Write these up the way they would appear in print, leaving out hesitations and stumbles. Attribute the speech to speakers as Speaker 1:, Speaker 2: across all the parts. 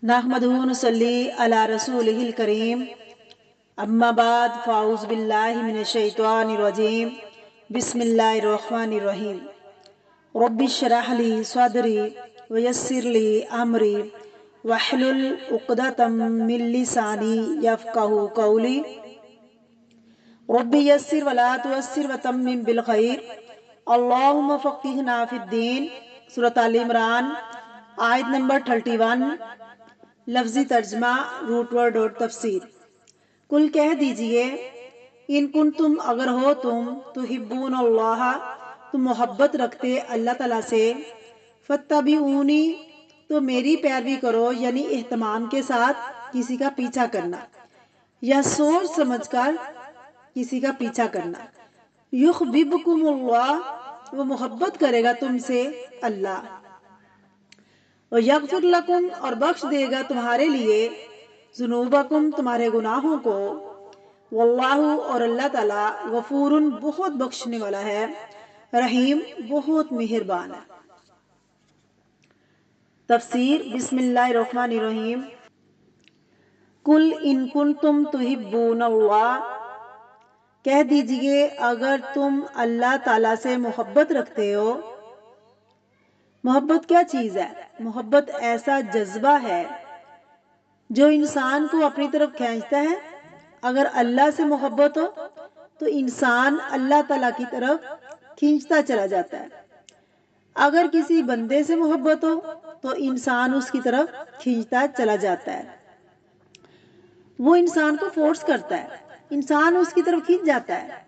Speaker 1: نحمدہ ونصلی علی رسولہ الکریم اما بعد فاعوذ باللہ من الشیطان الرجیم بسم اللہ الرحمن الرحیم رب اشرح لی صدری ویسر لی امری واحلل عقدۃ من لسانی یفقہوا قولی رب یسر ولا تعسر وتمم بالخیر اللہم فقہنا فی الدین۔ سورۃ آل عمران آیت نمبر 31۔ لفظی ترجمہ، روٹ ورڈ اور تفسیر۔ کل کہہ دیجئے، ان کنتم اگر ہو تم، تحبون اللہ تم محبت رکھتے اللہ تعالیٰ سے، فاتبعونی تو میری پیروی کرو، یعنی اہتمام کے ساتھ کسی کا پیچھا کرنا یا سوچ سمجھ کر کسی کا پیچھا کرنا۔ یحببکم اللہ وہ محبت کرے گا تم سے اللہ، وَيَغْفِرْ لَكُمْ اور بخش دے گا تمہارے لیے، ذنوبکم تمہارے گناہوں کو، واللہ اور اللہ تعالیٰ غفور بہت بخشنے والا ہے، رحیم بہت مہربان ہے۔ تفسیر۔ بسم اللہ الرحمن الرحیم۔ قل ان کنتم تحبون اللہ کہہ دیجئے اگر تم اللہ تعالیٰ سے محبت رکھتے ہو۔ محبت کیا چیز ہے؟ محبت ایسا جذبہ ہے جو انسان کو اپنی طرف کھینچتا ہے۔ اگر اللہ سے محبت ہو تو انسان اللہ تعالیٰ کی طرف کھینچتا چلا جاتا ہے۔ اگر کسی بندے سے محبت ہو تو انسان اس کی طرف کھینچتا چلا جاتا ہے، وہ انسان کو فورس کرتا ہے، انسان اس کی طرف کھینچ جاتا ہے۔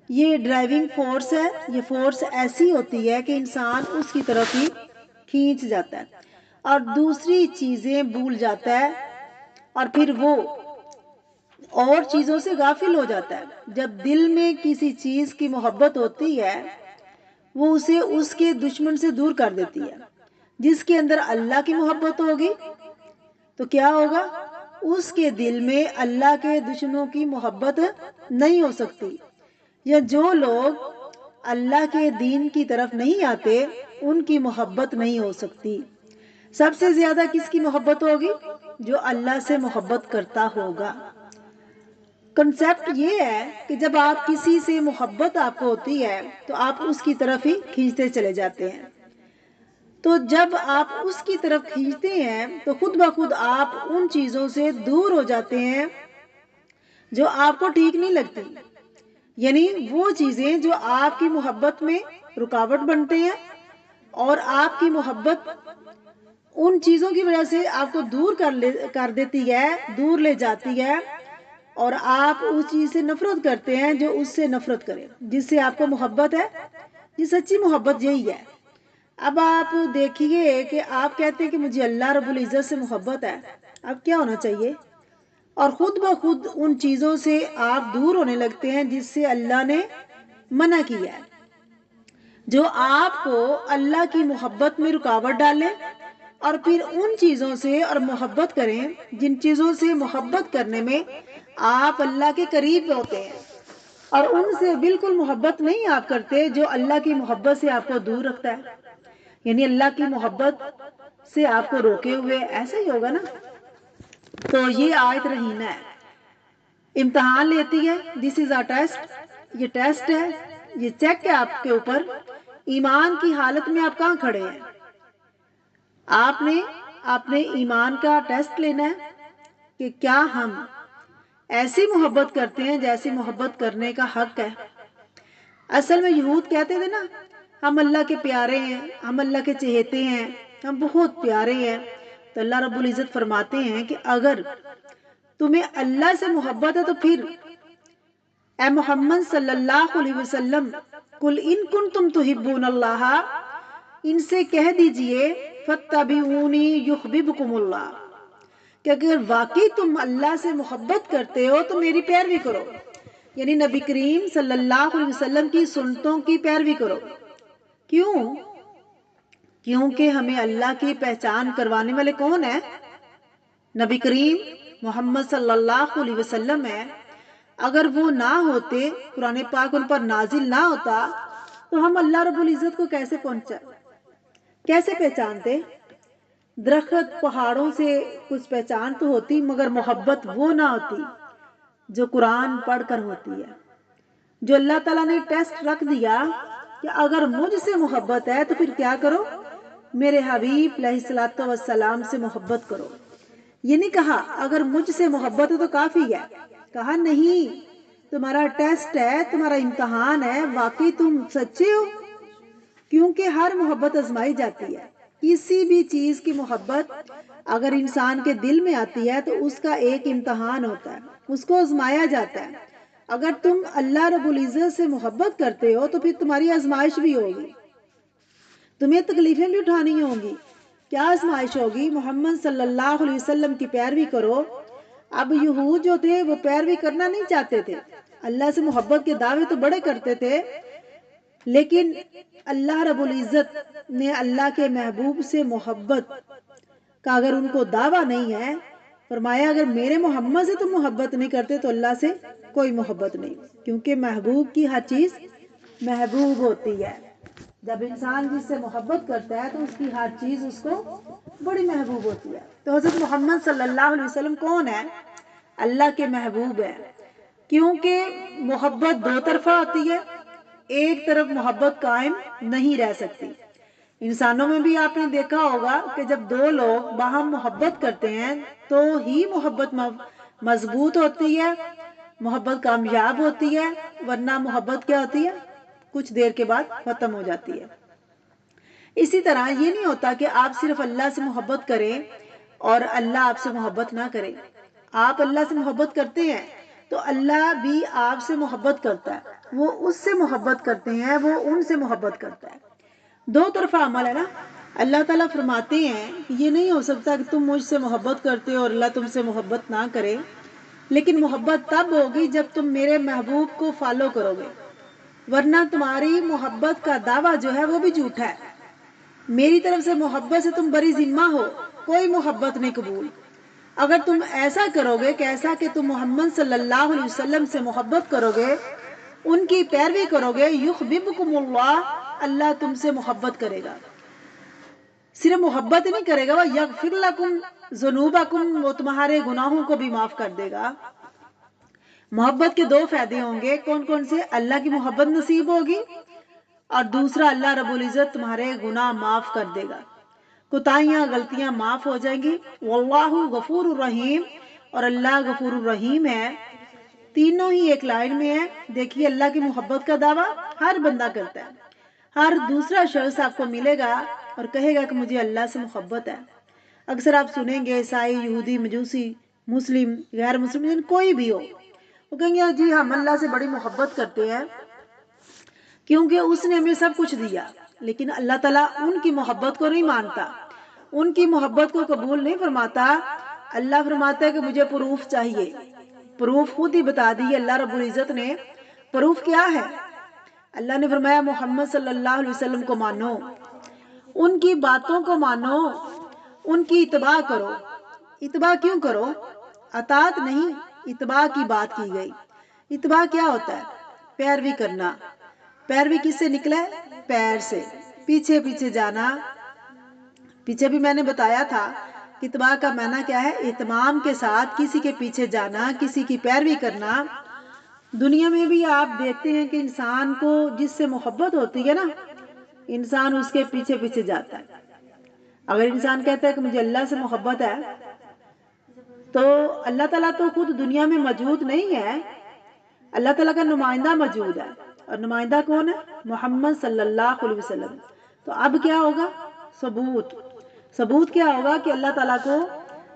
Speaker 1: یہ ڈرائیونگ فورس ہے، یہ فورس ایسی ہوتی ہے کہ انسان اس کی طرف ہی کھینچ جاتا ہے اور دوسری چیزیں بھول جاتا ہے، اور پھر وہ اور چیزوں سے غافل ہو جاتا ہے۔ جب دل میں کسی چیز کی محبت ہوتی ہے وہ اسے اس کے دشمن سے دور کر دیتی ہے۔ جس کے اندر اللہ کی محبت ہوگی تو کیا ہوگا؟ اس کے دل میں اللہ کے دشمنوں کی محبت نہیں ہو سکتی، یا جو لوگ اللہ کے دین کی طرف نہیں آتے ان کی محبت نہیں ہو سکتی۔ سب سے زیادہ کس کی محبت ہوگی؟ جو اللہ سے محبت کرتا ہوگا۔ کنسیپٹ یہ ہے کہ جب آپ کسی سے محبت آپ کو ہوتی ہے تو آپ اس کی طرف ہی کھینچتے چلے جاتے ہیں۔ تو جب آپ اس کی طرف کھینچتے ہیں تو خود بخود آپ ان چیزوں سے دور ہو جاتے ہیں جو آپ کو ٹھیک نہیں لگتی، یعنی وہ چیزیں جو آپ کی محبت میں رکاوٹ بنتے ہیں، اور آپ کی محبت ان چیزوں کی وجہ سے آپ کو دور کر دیتی ہے، دور لے جاتی ہے، اور آپ اس چیز سے نفرت کرتے ہیں جو اس سے نفرت کرے، جس سے آپ کو محبت ہے۔ یہ سچی محبت یہی ہے۔ اب آپ دیکھیے کہ آپ کہتے ہیں کہ مجھے اللہ رب العزت سے محبت ہے، اب کیا ہونا چاہیے؟ اور خود بخود ان چیزوں سے آپ دور ہونے لگتے ہیں جس سے اللہ نے منع کیا ہے، جو آپ کو اللہ کی محبت میں رکاوٹ ڈالے، اور پھر ان چیزوں سے اور محبت کریں جن چیزوں سے محبت کرنے میں آپ اللہ کے قریب ہوتے ہیں، اور ان سے بالکل محبت نہیں آپ کرتے جو اللہ کی محبت سے آپ کو دور رکھتا ہے، یعنی اللہ کی محبت سے آپ کو روکے ہوئے، ایسا ہی ہوگا نا۔ تو یہ آیت رہینہ ہے، امتحان لیتی ہے، دس از اے ٹیسٹ، یہ ٹیسٹ ہے، یہ چیک ہے آپ کے اوپر، ایمان کی حالت میں آپ کہاں کھڑے ہیں۔ آپ نے اپنے ایمان کا ٹیسٹ لینا ہے کہ کیا ہم ایسی محبت کرتے ہیں جیسی محبت کرنے کا حق ہے۔ اصل میں یہود کہتے تھے نا، ہم اللہ کے پیارے ہیں، ہم اللہ کے چہیتے ہیں، ہم بہت پیارے ہیں۔ تو اللہ رب العزت فرماتے ہیں کہ اگر تمہیں اللہ سے محبت ہے تو پھر اے محمد صلی اللہ علیہ وسلم، قل ان کنتم تحبون اللہ، ان سے کہہ دیجئے فاتبعونی یحببکم اللہ، کہ اگر واقعی تم اللہ سے محبت کرتے ہو تو میری پیروی کرو، یعنی نبی کریم صلی اللہ علیہ وسلم کی سنتوں کی پیروی کرو۔ کیوں؟ کیونکہ ہمیں اللہ کی پہچان کروانے والے کون ہیں؟ نبی کریم محمد صلی اللہ علیہ وسلم ہے۔ اگر وہ نہ ہوتے، قرآن پاک ان پر نازل نہ ہوتا تو ہم اللہ رب العزت کو کیسے پہچانتے؟ درخت پہاڑوں سے کچھ پہچان تو ہوتی مگر محبت وہ نہ ہوتی جو قرآن پڑھ کر ہوتی ہے. جو اللہ تعالیٰ نے ٹیسٹ رکھ دیا کہ اگر مجھ سے محبت ہے تو پھر کیا کرو، میرے حبیب علیہ الصلوۃ والسلام سے محبت کرو. یہ نہیں کہا اگر مجھ سے محبت ہے تو کافی ہے، کہا نہیں، تمہارا ٹیسٹ ہے، تمہارا امتحان ہے، واقعی تم سچے ہو. کیونکہ ہر محبت آزمائی جاتی ہے. کسی بھی چیز کی محبت اگر انسان کے دل میں آتی ہے تو اس کا ایک امتحان ہوتا ہے، اس کو آزمایا جاتا ہے. اگر تم اللہ رب العزت سے محبت کرتے ہو تو پھر تمہاری آزمائش بھی ہوگی، تمہیں تکلیفیں بھی اٹھانی ہوں گی. کیا آزمائش ہوگی؟ محمد صلی اللہ علیہ وسلم کی پیروی کرو. اب یہود جو تھے وہ پیروی کرنا نہیں چاہتے تھے، اللہ سے محبت کے دعوے تو بڑے کرتے تھے، لیکن اللہ رب العزت نے اللہ کے محبوب سے محبت کا اگر ان کو دعویٰ نہیں ہے، فرمایا اگر میرے محمد سے تم محبت نہیں کرتے تو اللہ سے کوئی محبت نہیں. کیونکہ محبوب کی ہر چیز محبوب ہوتی ہے. جب انسان جس سے محبت کرتا ہے تو اس کی ہر چیز اس کو بڑی محبوب ہوتی ہے. تو حضرت محمد صلی اللہ علیہ وسلم کون ہے؟ اللہ کے محبوب ہے. کیونکہ محبت دو طرفہ ہوتی ہے، ایک طرف محبت قائم نہیں رہ سکتی. انسانوں میں بھی آپ نے دیکھا ہوگا کہ جب دو لوگ باہم محبت کرتے ہیں تو ہی محبت مضبوط ہوتی ہے، محبت کامیاب ہوتی ہے، ورنہ محبت کیا ہوتی ہے؟ کچھ دیر کے بعد ختم ہو جاتی ہے. اسی طرح یہ نہیں ہوتا کہ آپ صرف اللہ سے محبت کریں اور اللہ آپ سے محبت نہ کرے. آپ اللہ سے محبت کرتے ہیں تو اللہ بھی آپ سے محبت کرتا ہے، وہ اس سے محبت کرتے ہیں، وہ ان سے محبت کرتا ہے. دو طرفہ عمل ہے نا. اللہ تعالیٰ فرماتے ہیں کہ یہ نہیں ہو سکتا کہ تم مجھ سے محبت کرتے ہو اور اللہ تم سے محبت نہ کرے، لیکن محبت تب ہوگی جب تم میرے محبوب کو فالو کرو گے، ورنہ تمہاری محبت کا دعویٰ جو ہے وہ بھی جھوٹا ہے. میری طرف سے محبت سے تم بری ذمہ ہو، کوئی محبت نہیں قبول. اگر تم ایسا کرو گے کہ ایسا کہ تم محمد صلی اللہ علیہ وسلم سے محبت کرو گے، ان کی پیروی کرو گے، یحببکم اللہ، اللہ تم سے محبت کرے گا. صرف محبت نہیں کرے گا، وہ یغفر لکم ذنوبکم، وہ تمہارے گناہوں کو بھی معاف کر دے گا. محبت کے دو فائدے ہوں گے. کون کون سے؟ اللہ کی محبت نصیب ہوگی اور دوسرا اللہ رب العزت تمہارے گناہ معاف کر دے گا، کوتاہیاں غلطیاں معاف ہو جائیں گی. واللہ غفور الرحیم، اور اللہ غفور الرحیم ہے. تینوں ہی ایک لائن میں ہے. دیکھیے اللہ کی محبت کا دعویٰ ہر بندہ کرتا ہے، ہر دوسرا شخص آپ کو ملے گا اور کہے گا کہ مجھے اللہ سے محبت ہے. اکثر آپ سنیں گے عیسائی، یہودی، مجوسی، مسلم، غیر مسلم، کوئی بھی ہو، وہ کہیں گے جی ہم اللہ سے بڑی محبت کرتے ہیں کیونکہ اس نے ہمیں سب کچھ دیا. لیکن اللہ تعالیٰ ان کی محبت کو نہیں مانتا، ان کی محبت کو قبول نہیں فرماتا. اللہ فرماتا ہے کہ مجھے پروف چاہیے. پروف خود ہی بتا دی اللہ رب العزت نے. پروف کیا ہے؟ اللہ نے فرمایا محمد صلی اللہ علیہ وسلم کو مانو، ان کی باتوں کو مانو، ان کی اتباع کرو. اتباع کیوں کرو؟ اطاعت نہیں، اتباع کی بات کی گئی. اتباع کیا ہوتا ہے؟ پیروی کرنا. پیروی کس سے نکلا ہے؟ پیر سے. پیچھے پیچھے جانا. پیچھے بھی میں نے بتایا تھا کہ اتباع کا معنی کیا ہے؟ اہتمام کے ساتھ کسی کے پیچھے جانا، کسی کی پیروی کرنا. دنیا میں بھی آپ دیکھتے ہیں کہ انسان کو جس سے محبت ہوتی ہے نا، انسان اس کے پیچھے پیچھے جاتا ہے. اگر انسان کہتا ہے کہ مجھے اللہ سے محبت ہے تو اللہ تعالیٰ تو خود دنیا میں موجود نہیں ہے، اللہ تعالیٰ کا نمائندہ موجود ہے. اور نمائندہ کون ہے؟ محمد صلی اللہ علیہ وسلم. تو اب کیا ہوگا؟ ثبوت. ثبوت کیا ہوگا کہ اللہ تعالیٰ کو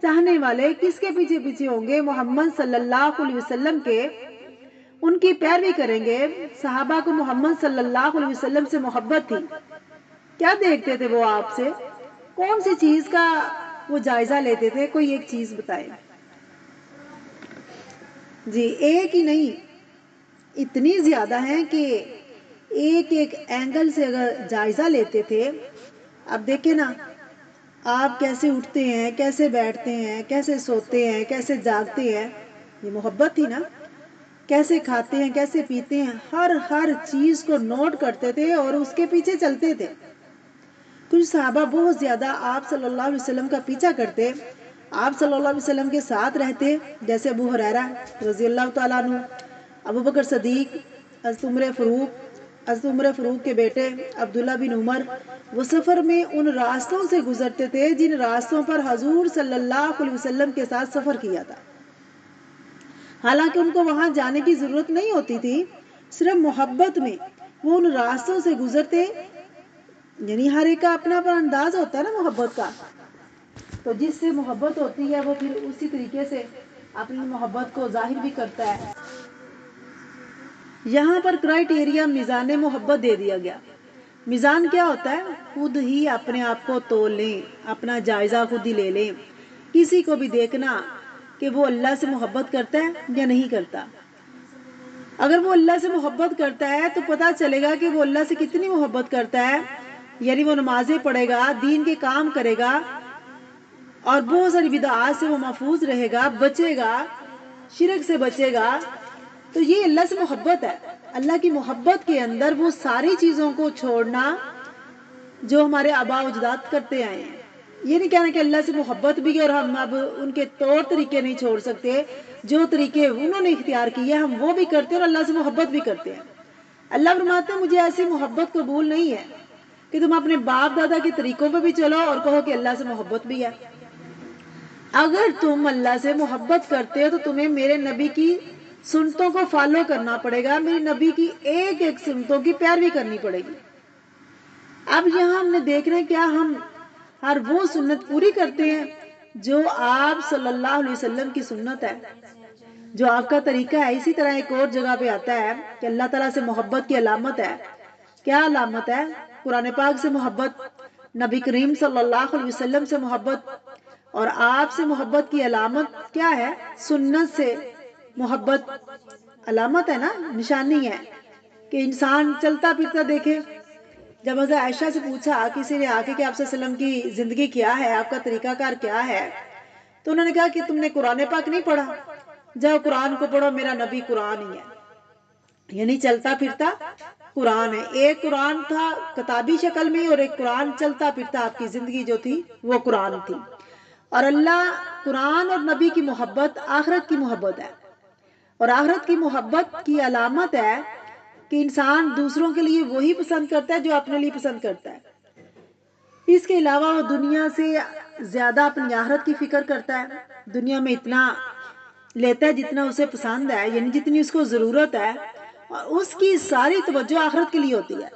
Speaker 1: چاہنے والے کس کے پیچھے پیچھے ہوں گے؟ محمد صلی اللہ علیہ وسلم کے. ان کی پیروی کریں گے. صحابہ کو محمد صلی اللہ علیہ وسلم سے محبت تھی. کیا دیکھتے تھے وہ آپ سے؟ کون سی چیز کا وہ جائزہ لیتے تھے؟ کوئی ایک چیز بتائیں. جی ایک ہی نہیں، اتنی زیادہ ہیں کہ ایک ایک اینگل سے اگر جائزہ لیتے تھے. اب دیکھیں نا، آپ کیسے اٹھتے ہیں، کیسے بیٹھتے ہیں، کیسے سوتے ہیں، کیسے جاگتے ہیں، یہ محبت تھی نا. کیسے کھاتے ہیں، کیسے پیتے ہیں، ہر چیز کو نوٹ کرتے تھے اور اس کے پیچھے چلتے تھے. کچھ صحابہ بہت زیادہ آپ صلی اللہ علیہ وسلم کا پیچھا کرتے، آپ صلی اللہ علیہ وسلم کے ساتھ رہتے، جیسے ابو ہریرہ رضی اللہ تعالیٰ عنہ، ابو بکر صدیق، حضرت عمر فاروق کے بیٹے عبداللہ بن عمر، وہ سفر میں ان راستوں سے گزرتے تھے جن راستوں پر حضور صلی اللہ علیہ وسلم کے ساتھ سفر کیا تھا، حالانکہ ان کو وہاں جانے کی ضرورت نہیں ہوتی تھی، صرف محبت میں وہ ان راستوں سے گزرتے، یعنی ہر ایک کا اپنا اپنا انداز ہوتا ہے نا محبت کا، تو جس سے محبت ہوتی ہے وہ پھر اسی طریقے سے اپنی محبت کو ظاہر بھی کرتا ہے۔ یہاں پر کرائیٹیریا میزان محبت دے دیا گیا۔ میزان کیا ہوتا ہے؟ خود ہی اپنے آپ کو تول لیں، اپنا جائزہ خود ہی لے لیں، کسی کو بھی دیکھنا کہ وہ اللہ سے محبت کرتا ہے یا نہیں کرتا۔ اگر وہ اللہ سے محبت کرتا ہے تو پتہ چلے گا کہ وہ اللہ سے کتنی محبت کرتا ہے، یعنی وہ نمازیں پڑھے گا، دین کے کام کرے گا، اور بہت ساری بدعات سے وہ محفوظ رہے گا، بچے گا، شرک سے بچے گا، تو یہ اللہ سے محبت ہے۔ اللہ کی محبت کے اندر وہ ساری چیزوں کو چھوڑنا جو ہمارے آباء و اجداد کرتے آئے ہیں۔ یہ نہیں کہنا کہ اللہ سے محبت بھی ہے اور ہم اب ان کے طور طریقے نہیں چھوڑ سکتے، جو طریقے انہوں نے اختیار کیے ہم وہ بھی کرتے ہیں اور اللہ سے محبت بھی کرتے ہیں۔ اللہ فرماتے ہیں مجھے ایسی محبت قبول نہیں ہے کہ تم اپنے باپ دادا کے طریقوں پہ بھی چلو اور کہو کہ اللہ سے محبت بھی ہے۔ اگر تم اللہ سے محبت کرتے ہو تو تمہیں میرے نبی کی سنتوں کو فالو کرنا پڑے گا، میرے نبی کی ایک ایک سنتوں کی پیروی کرنی پڑے گی۔ اب یہاں ہم نے دیکھنا ہے کیا ہم ہر وہ سنت پوری کرتے ہیں جو آپ صلی اللہ علیہ وسلم کی سنت ہے، جو آپ کا طریقہ ہے۔ اسی طرح ایک اور جگہ پہ آتا ہے کہ اللہ تعالیٰ سے محبت کی علامت ہے۔ کیا علامت ہے؟ قرآن پاک سے محبت، نبی کریم صلی اللہ علیہ وسلم سے محبت، اور آپ سے محبت کی علامت کیا ہے؟ سنت سے محبت۔ علامت ہے نا، نشانی ہے کہ انسان چلتا پھرتا دیکھے۔ جب حضرت عائشہ سے پوچھا کسی نے آ کے کہ آپ صلی اللہ علیہ وسلم کی زندگی کیا ہے، آپ کا طریقہ کار کیا ہے، تو انہوں نے کہا کہ تم نے قرآن پاک نہیں پڑھا، جاؤ قرآن کو پڑھو، میرا نبی قرآن ہی ہے، یعنی چلتا پھرتا قرآن ہے۔ ایک قرآن تھا کتابی شکل میں اور ایک قرآن چلتا پھرتا آپ کی زندگی جو تھی وہ قرآن تھی۔ اور اللہ قرآن اور نبی کی محبت آخرت کی محبت ہے، اور آخرت کی محبت کی علامت ہے کہ انسان دوسروں کے لیے وہی پسند کرتا ہے جو اپنے لیے پسند کرتا ہے۔ اس کے علاوہ وہ دنیا سے زیادہ اپنی آخرت کی فکر کرتا ہے، دنیا میں اتنا لیتا ہے جتنا اسے پسند ہے، یعنی جتنی اس کو ضرورت ہے، اور اس کی ساری توجہ آخرت کے لیے ہوتی ہے۔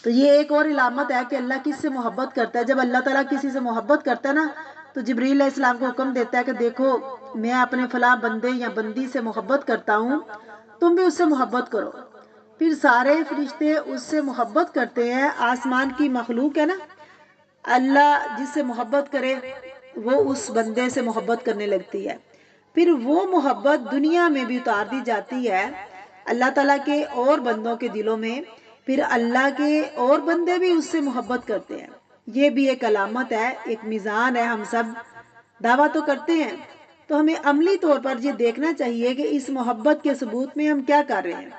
Speaker 1: تو یہ ایک اور علامت ہے کہ اللہ کس سے محبت کرتا ہے۔ جب اللہ تعالیٰ کسی سے محبت کرتا ہے نا تو جبریل علیہ السلام کو حکم دیتا ہے کہ دیکھو میں اپنے فلاں بندے یا بندی سے محبت کرتا ہوں، تم بھی اس سے محبت کرو۔ پھر سارے فرشتے اس سے محبت کرتے ہیں۔ آسمان کی مخلوق ہے نا، اللہ جس سے محبت کرے وہ اس بندے سے محبت کرنے لگتی ہے، پھر وہ محبت دنیا میں بھی اتار دی جاتی ہے اللہ تعالیٰ کے اور بندوں کے دلوں میں، پھر اللہ کے اور بندے بھی اس سے محبت کرتے ہیں۔ یہ بھی ایک علامت ہے، ایک میزان ہے۔ ہم سب دعویٰ تو کرتے ہیں، تو ہمیں عملی طور پر یہ دیکھنا چاہیے کہ اس محبت کے ثبوت میں ہم کیا کر رہے ہیں۔